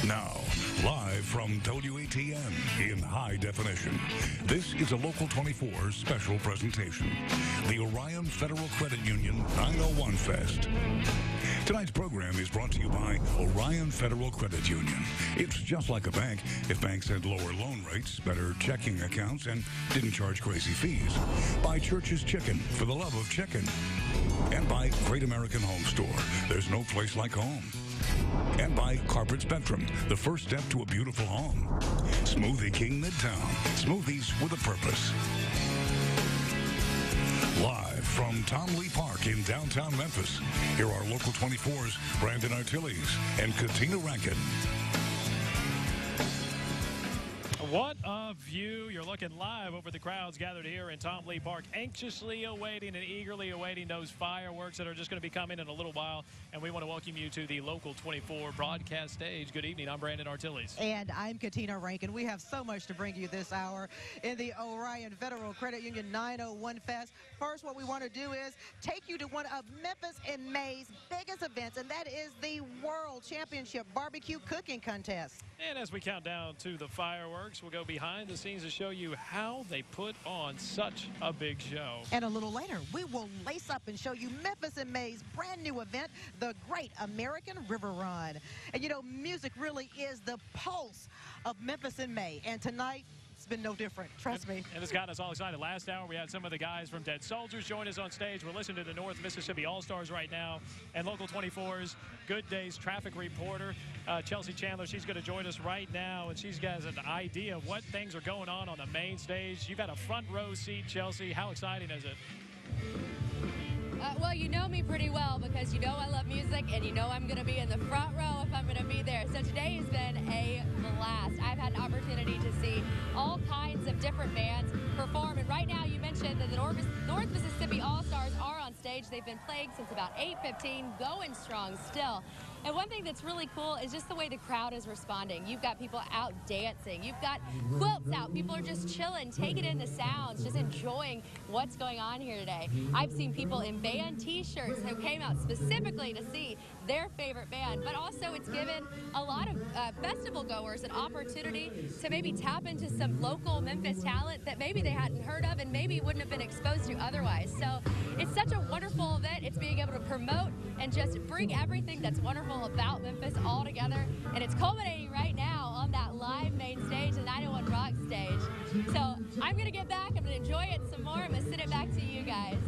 Now, live from WATN in high definition, this is a Local 24 special presentation. The Orion Federal Credit Union 901 Fest. Tonight's program is brought to you by Orion Federal Credit Union. It's just like a bank if banks had lower loan rates, better checking accounts, and didn't charge crazy fees. By Church's Chicken, for the love of chicken. And by Great American Home Store. There's no place like home. And by Carpet Spectrum, the first step to a beautiful home. Smoothie King Midtown. Smoothies with a purpose. Live from Tom Lee Park in downtown Memphis, here are Local 24's Brandon Artilles and Katina Rankin. What a view. You're looking live over the crowds gathered here in Tom Lee Park, anxiously awaiting and eagerly awaiting those fireworks that are just going to be coming in a little while. And we want to welcome you to the Local 24 broadcast stage. Good evening. I'm Brandon Artilles. And I'm Katina Rankin. We have so much to bring you this hour in the Orion Federal Credit Union 901 Fest. First, what we want to do is take you to one of Memphis in May's biggest events, and that is the World Championship Barbecue Cooking Contest. And as we count down to the fireworks, we'll go behind the scenes to show you how they put on such a big show. And a little later, we will lace up and show you Memphis in May's brand new event, the Great American River Run. And you know, music really is the pulse of Memphis in May. And tonight, it's been no different, trust me. And it's gotten us all excited. Last hour, we had some of the guys from Dead Soldiers join us on stage. We're listening to the North Mississippi All-Stars right now. And Local 24's Good Days traffic reporter, Chelsea Chandler, she's going to join us right now. And she's got an idea of what things are going on the main stage. You've got a front row seat, Chelsea. How exciting is it? Well, you know me pretty well because you know I love music and you know I'm going to be in the front row if I'm going to be there. So today has been a blast. I've had an opportunity to see all kinds of different bands perform. And right now you mentioned that the North Mississippi All-Stars are on stage. They've been playing since about 8:15, going strong still. And one thing that's really cool is just the way the crowd is responding. You've got people out dancing. You've got quilts out. People are just chilling, taking in the sounds, just enjoying what's going on here today. I've seen people in band T-shirts who came out specifically to see their favorite band, but also it's given a lot of festival goers an opportunity to maybe tap into some local Memphis talent that maybe they hadn't heard of and maybe wouldn't have been exposed to otherwise. So it's such a wonderful event. It's being able to promote and just bring everything that's wonderful about Memphis all together, and it's culminating right now on that live main stage, the 901 Rock stage. So I'm going to get back. I'm going to enjoy it some more. I'm going to send it back to you guys.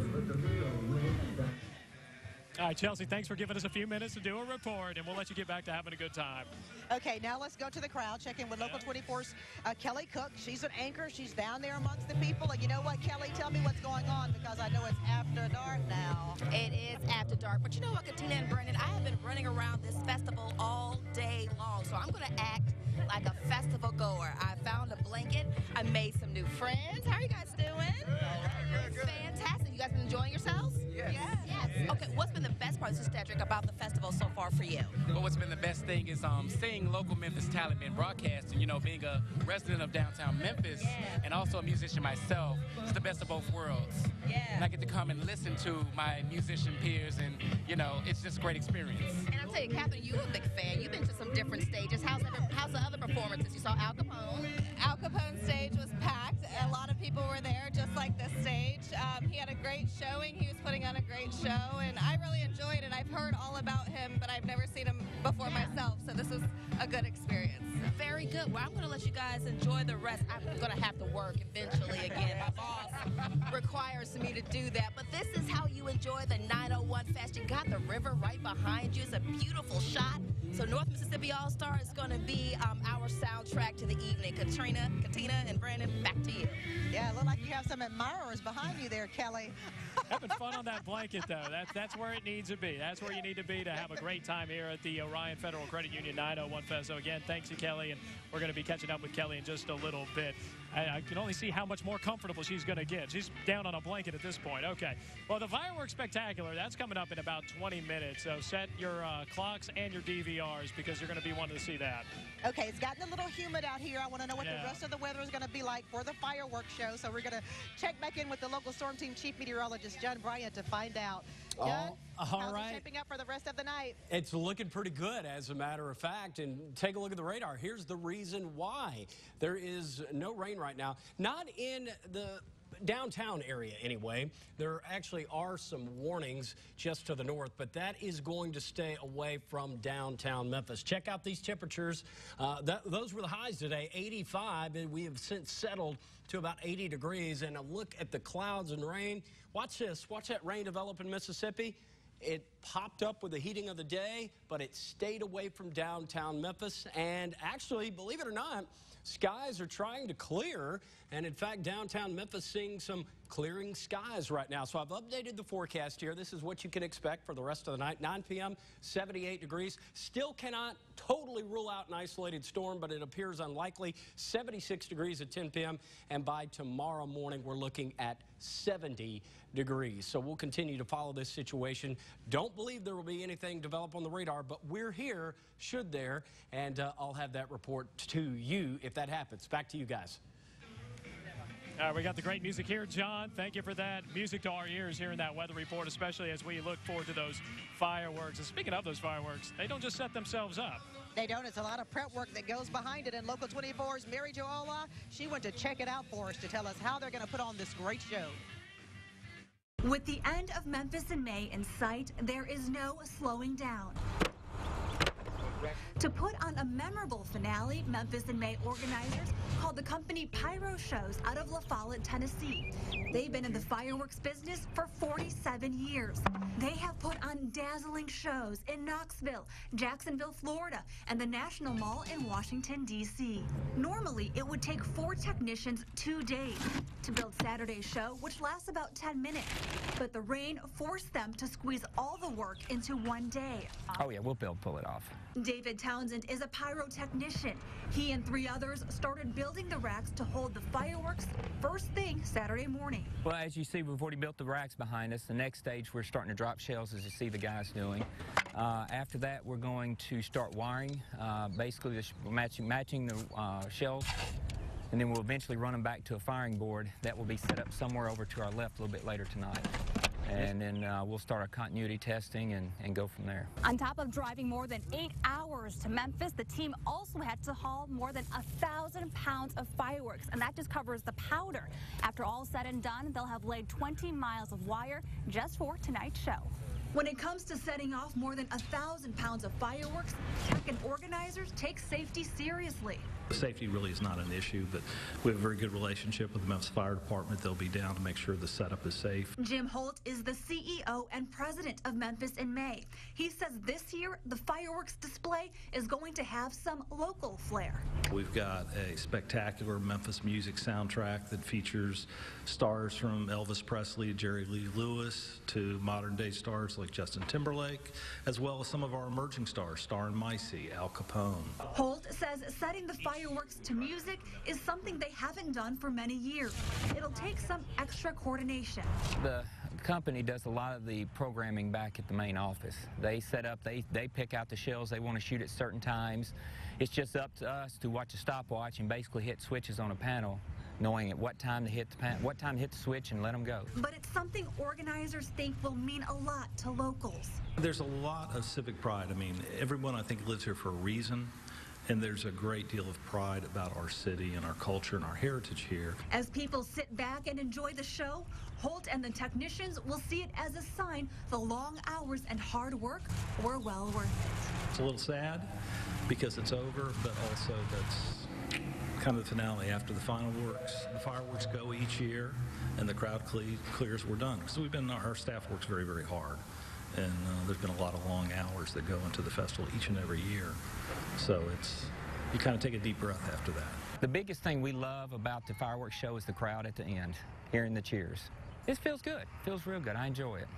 All right, Chelsea, thanks for giving us a few minutes to do a report, and we'll let you get back to having a good time. Okay, now let's go to the crowd, check in with Local 24's Kelly Cook. She's an anchor. She's down there amongst the people. And you know what, Kelly, tell me what's going on because I know it's after dark now. It is after dark. But you know what, Katina and Brandon, I have been running around this festival all day long. So I'm going to act like a festival goer. I found a blanket. I made some new friends. How are you guys doing? Good. Fantastic. You guys been enjoying yourselves? Yes. Yes. Okay, what's been the best part, Mr. Stedrick, about the festival so far for you? Well, what's been the best thing is seeing local Memphis talent being broadcast, and, you know, being a resident of downtown Memphis and also a musician myself, it's the best of both worlds. Yeah. And I get to come and listen to my musician peers, and, you know, it's just a great experience. And I'll tell you, Catherine, you're a big fan. You've been to some different stages. How's the other performances? You saw Al Capone. Al Capone's stage was packed. A lot of people were there, just like this stage. He had a great showing. He was putting on a great show, and I really enjoyed it. I've heard all about him, but I've never seen him before myself, so this was a good experience. Very good. Well, I'm going to let you guys enjoy the rest. I'm going to have to work eventually again. My boss requires me to do that. But this is how you enjoy the 901 Fest. You got the river right behind you. It's a beautiful shot. So North Mississippi All-Star is going to be our soundtrack to the evening. Katina, and Brandon, back to you. Yeah, it looked like you have some admirers behind you there, Kelly. Having fun on that blanket, though. That's where it needs to be. That's where you need to be to have a great time here at the Orion Federal Credit Union 901 Fest. So, again, thanks to Kelly, and we're going to be catching up with Kelly in just a little bit. I can only see how much more comfortable she's going to get. She's down on a blanket at this point. Okay. Well, the Fireworks Spectacular, that's coming up in about 20 minutes. So set your clocks and your DVRs because you're going to going to be wanting to see that. Okay, it's gotten a little humid out here. I want to know what the rest of the weather is going to be like for the fireworks show. So we're going to check back in with the local storm team chief meteorologist, John Bryant, to find out. John, how's it shaping up for the rest of the night? It's looking pretty good, as a matter of fact. And take a look at the radar. Here's the reason why. There is no rain right now. Not in the downtown area anyway. There actually are some warnings just to the north, but that is going to stay away from downtown Memphis. Check out these temperatures. Those were the highs today, 85, and we have since settled to about 80 degrees. And a look at the clouds and rain. Watch this. Watch that rain develop in Mississippi. It popped up with the heating of the day, but it stayed away from downtown Memphis. And actually, believe it or not, skies are trying to clear. And in fact, downtown Memphis seeing some clearing skies right now. So I've updated the forecast here. This is what you can expect for the rest of the night. 9 p.m., 78 degrees. Still cannot totally rule out an isolated storm, but it appears unlikely. 76 degrees at 10 p.m. And by tomorrow morning, we're looking at 70 degrees. So we'll continue to follow this situation. Don't believe there will be anything develop on the radar, but we're here should there, and I'll have that report to you if that happens. Back to you guys. We got the great music here, John. Thank you for that. Music to our ears here in that weather report, especially as we look forward to those fireworks. And speaking of those fireworks, they don't just set themselves up. They don't. It's a lot of prep work that goes behind it. And Local 24's Mary Jo Ola, she went to check it out for us to tell us how they're going to put on this great show. With the end of Memphis in May in sight, there is no slowing down. To put on a memorable finale, Memphis in May organizers called the company Pyro Shows out of La Follette, Tennessee. They've been in the fireworks business for 47 years. They have put on dazzling shows in Knoxville, Jacksonville, Florida, and the National Mall in Washington, D.C. Normally, it would take 4 technicians 2 days to build Saturday's show, which lasts about 10 minutes. But the rain forced them to squeeze all the work into 1 day. Oh, yeah, we'll be able to pull it off. David Townsend is a pyrotechnician. He and 3 others started building the racks to hold the fireworks first thing Saturday morning. Well, as you see, we've already built the racks behind us. The next stage, we're starting to drop shells, as you see the guys doing. After that, we're going to start wiring, basically matching the shells. And then we'll eventually run them back to a firing board that will be set up somewhere over to our left a little bit later tonight. And then we'll start our continuity testing and go from there. On top of driving more than 8 hours to Memphis, the team also had to haul more than 1,000 pounds of fireworks, and that just covers the powder. After all said and done, they'll have laid 20 miles of wire just for tonight's show. When it comes to setting off more than 1,000 pounds of fireworks, tech and organizers take safety seriously. Safety really is not an issue, but we have a very good relationship with the Memphis Fire Department. They'll be down to make sure the setup is safe. Jim Holt is the CEO and president of Memphis in May. He says this year the fireworks display is going to have some local flair. We've got a spectacular Memphis music soundtrack that features stars from Elvis Presley, Jerry Lee Lewis, to modern day stars like Justin Timberlake, as well as some of our emerging stars, Star and Micey, Al Capone. Holt says setting the fireworks to music is something they haven't done for many years. It'll take some extra coordination. The company does a lot of the programming back at the main office. They set up, they pick out the shells they want to shoot at certain times. It's just up to us to watch a stopwatch and basically hit switches on a panel, knowing at what time to hit the switch and let them go. But it's something organizers think will mean a lot to locals. There's a lot of civic pride. I mean, everyone I think lives here for a reason. And there's a great deal of pride about our city and our culture and our heritage here. As people sit back and enjoy the show, Holt and the technicians will see it as a sign the long hours and hard work were well worth it. It's a little sad because it's over, but also that's kind of the finale. After the fireworks go each year and the crowd clears, we're done. Because our staff works very, very hard. And there's been a lot of long hours that go into the festival each and every year. So you kind of take a deep breath after that. The biggest thing we love about the fireworks show is the crowd at the end, hearing the cheers. It feels good. It feels real good. I enjoy it.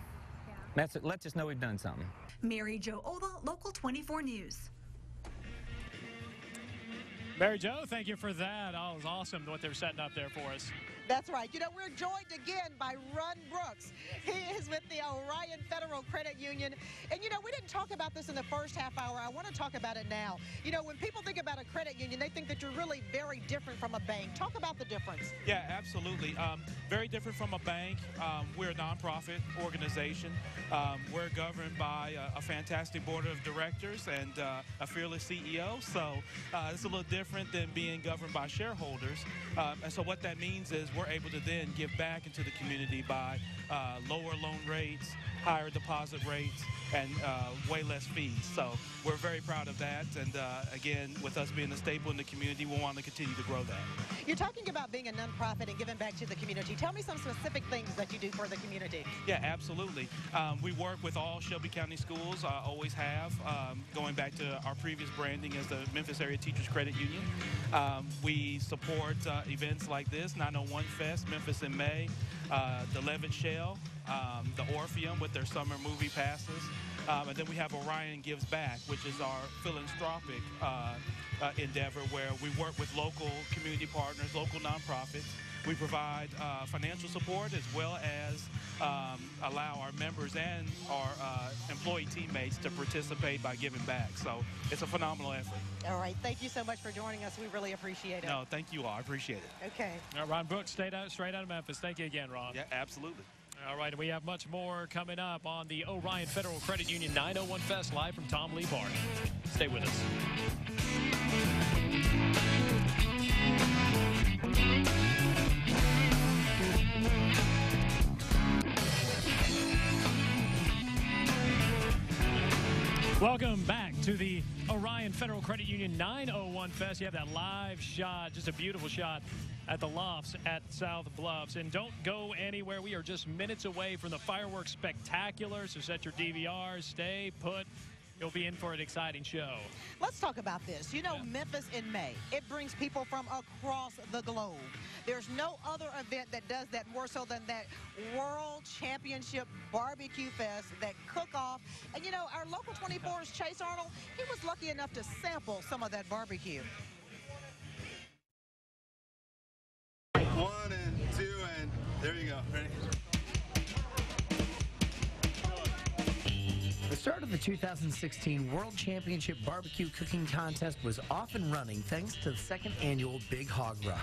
Yeah. Lets us know we've done something. Mary Jo Ola, Local 24 News. Mary Jo, thank you for that. Oh, it was awesome what they're setting up there for us. That's right. You know, we're joined again by Ron Brooks. He is with the Orion Federal Credit Union. And, you know, we didn't talk about this in the first half hour. I want to talk about it now. You know, when people think about a credit union, they think that you're really very different from a bank. Talk about the difference. Yeah, absolutely. Very different from a bank. We're a nonprofit organization. We're governed by a fantastic board of directors and a fearless CEO. So it's a little different than being governed by shareholders. And so what that means is we're able to then give back into the community by lower loan rates, higher deposit rates, and way less fees. So we're very proud of that. And again, with us being a staple in the community, we want to continue to grow that. You're talking about being a nonprofit and giving back to the community. Tell me some specific things that you do for the community. Yeah, absolutely. We work with all Shelby County schools, always have, going back to our previous branding as the Memphis Area Teachers Credit Union. We support events like this, 901 Fest, Memphis in May, the Levitt Shell, the Orpheum with their summer movie passes. And then we have Orion Gives Back, which is our philanthropic endeavor where we work with local community partners, local nonprofits. We provide financial support as well as allow our members and our employee teammates to participate by giving back. So it's a phenomenal effort. All right. Thank you so much for joining us. We really appreciate it. No, thank you all. I appreciate it. Okay. Ron Brooks, straight out of Memphis. Thank you again, Ron. Yeah, absolutely. All right, and we have much more coming up on the Orion Federal Credit Union 901 Fest live from Tom Lee Park. Stay with us. Welcome back to the Orion Federal Credit Union 901 Fest. You have that live shot, just a beautiful shot at the Lofts at South Bluffs. And don't go anywhere. We are just minutes away from the fireworks spectacular. So set your DVRs, stay put. You'll be in for an exciting show. Let's talk about this. You know, Memphis in May, it brings people from across the globe. There's no other event that does that more so than that World Championship Barbecue Fest, that cook-off. And, you know, our local 24's Chase Arnold, he was lucky enough to sample some of that barbecue. 1 and 2 and there you go. Ready? The start of the 2016 World Championship Barbecue Cooking Contest was off and running thanks to the second annual Big Hog Run.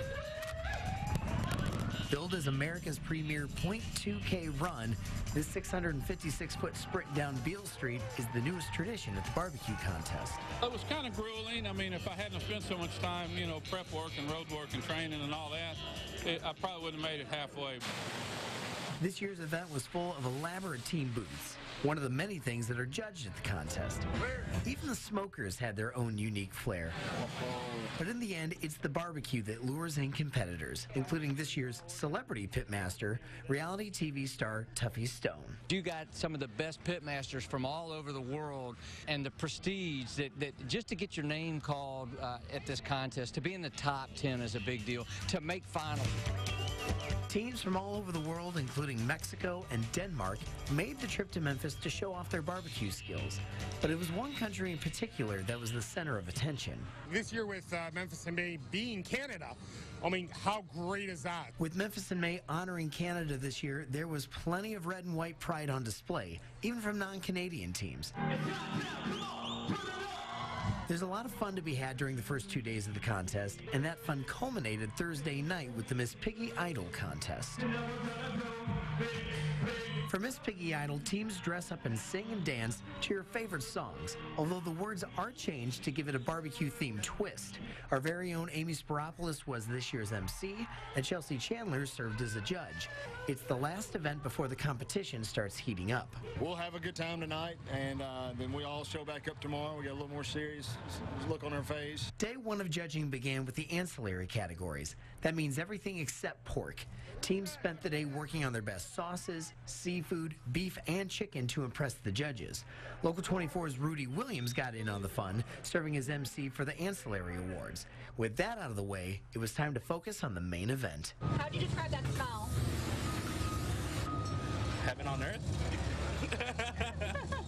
Billed as America's premier .2K run, this 656-foot sprint down Beale Street is the newest tradition at the barbecue contest. It was kind of grueling. I mean, if I hadn't spent so much time, you know, prep work and road work and training and all that, I probably wouldn't have made it halfway. This year's event was full of elaborate team booths, one of the many things that are judged at the contest. Even the smokers had their own unique flair. But in the end, it's the barbecue that lures in competitors, including this year's celebrity pitmaster, reality TV star Tuffy Stone. You got some of the best pitmasters from all over the world, and the prestige that just to get your name called at this contest, to be in the top 10 is a big deal, to make finals. Teams from all over the world, including Mexico and Denmark, made the trip to Memphis to show off their barbecue skills. But it was one country in particular that was the center of attention. This year with Memphis in May being Canada, I mean, how great is that? With Memphis in May honoring Canada this year, there was plenty of red and white pride on display, even from non-Canadian teams. There's a lot of fun to be had during the first 2 days of the contest, and that fun culminated Thursday night with the Miss Piggy Idol contest. For Miss Piggy Idol, teams dress up and sing and dance to your favorite songs, although the words are changed to give it a barbecue-themed twist. Our very own Amy Spiropoulos was this year's MC, and Chelsea Chandler served as a judge. It's the last event before the competition starts heating up. We'll have a good time tonight, and then we all show back up tomorrow. We got a little more serious look on our face. Day one of judging began with the ancillary categories. That means everything except pork. Teams spent the day working on their best sauces, seafood, beef, and chicken to impress the judges. Local 24's Rudy Williams got in on the fun, serving as MC for the ancillary awards. With that out of the way, it was time to focus on the main event. How do you describe that smell? Heaven on earth?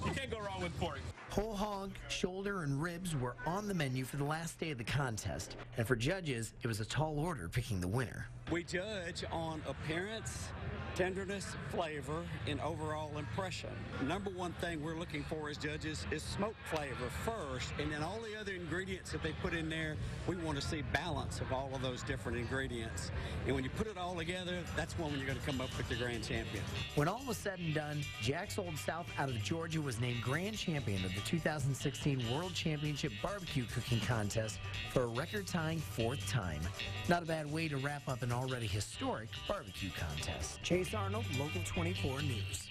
You can't go wrong with pork. Whole hog, shoulder, and ribs were on the menu for the last day of the contest. And for judges, it was a tall order picking the winner. We judge on appearance, tenderness, flavor, and overall impression. Number one thing we're looking for as judges is smoke flavor first, and then all the other ingredients that they put in there, we want to see balance of all of those different ingredients. And when you put it all together, that's when you're going to come up with your grand champion. When all was said and done, Jack's Old South out of Georgia was named grand champion of the 2016 World Championship Barbecue Cooking Contest for a record-tying 4th time. Not a bad way to wrap up an already historic barbecue contest. Chase Arnold, Local 24 News.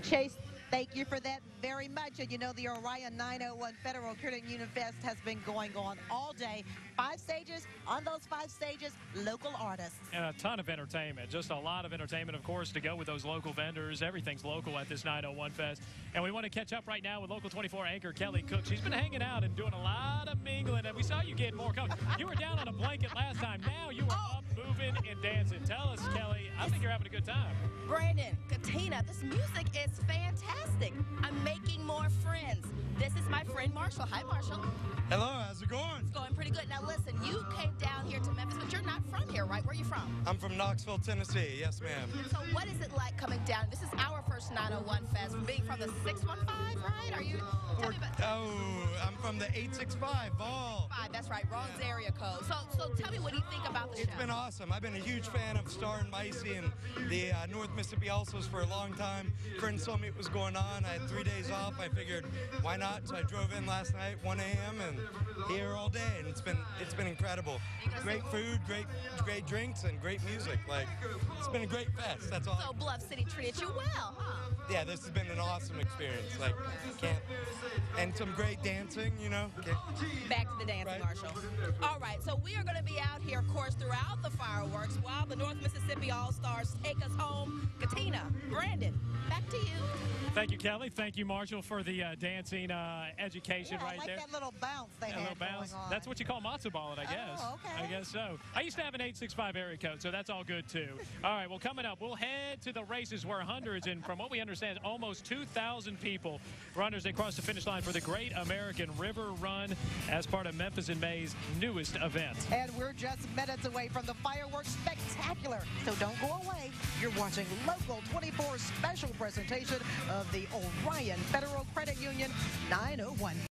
Chase, thank you for that very much. And you know, the Orion 901 Federal Credit Union Fest has been going on all day. 5 stages. On those 5 stages, local artists. And a ton of entertainment. Just a lot of entertainment, of course, to go with those local vendors. Everything's local at this 901 Fest. And we want to catch up right now with Local 24 anchor Kelly Cook. She's been hanging out and doing a lot of mingling. And we saw you get more coverage. You were down on a blanket last time. Now you are up, moving, and dancing. Tell us, Kelly. I think you're having a good time. Brandon, Katina, this music is fantastic. I'm making more friends. This is my friend Marshall. Hi, Marshall. Hello, how's it going? It's going pretty good. Now, listen, you came down here to Memphis, but you're not from here, right? Where are you from? I'm from Knoxville, Tennessee. Yes, ma'am. So what is it like coming down? This is our first 901 Fest, being from the 615, right? Are you? Tell me about. Oh, I'm from the 865 Ball. That's right, Ron's area code. So tell me, what do you think about the show? It's been awesome. I've been a huge fan of Star and Micey and the North Mississippi Alsos for a long time. Friends told me it was going on. I had 3 days off. I figured, why not? So I drove in last night, 1 a.m. and here all day, and it's been incredible. Great food, great drinks, and great music. Like, it's been a great fest. That's all. So Bluff City treated you well, huh? Yeah, this has been an awesome experience. Like, and some great dancing, you know. Back to the dancing, Marshall. All right, so we are going to be out here, of course, throughout the fireworks while the North Mississippi All-Stars take us home. Katina, Brandon, back to you. Thank you, Kelly. Thank you, Marshall, for the dancing education right like there. That little bounce they had little bounce. going on. That's what you call matzo balling, I guess. Oh, okay. I guess so. I used to have an 865 area code, so that's all good, too. All right, well, coming up, we'll head to the races where hundreds, and from what we understand, almost 2,000 people, runners, they crossed the finish line for the Great American River Run as part of Memphis in May's newest event. And we're just minutes away from the fireworks spectacular, so don't go away. You're watching Local 24's special presentation of the Orion Federal Credit Union 901.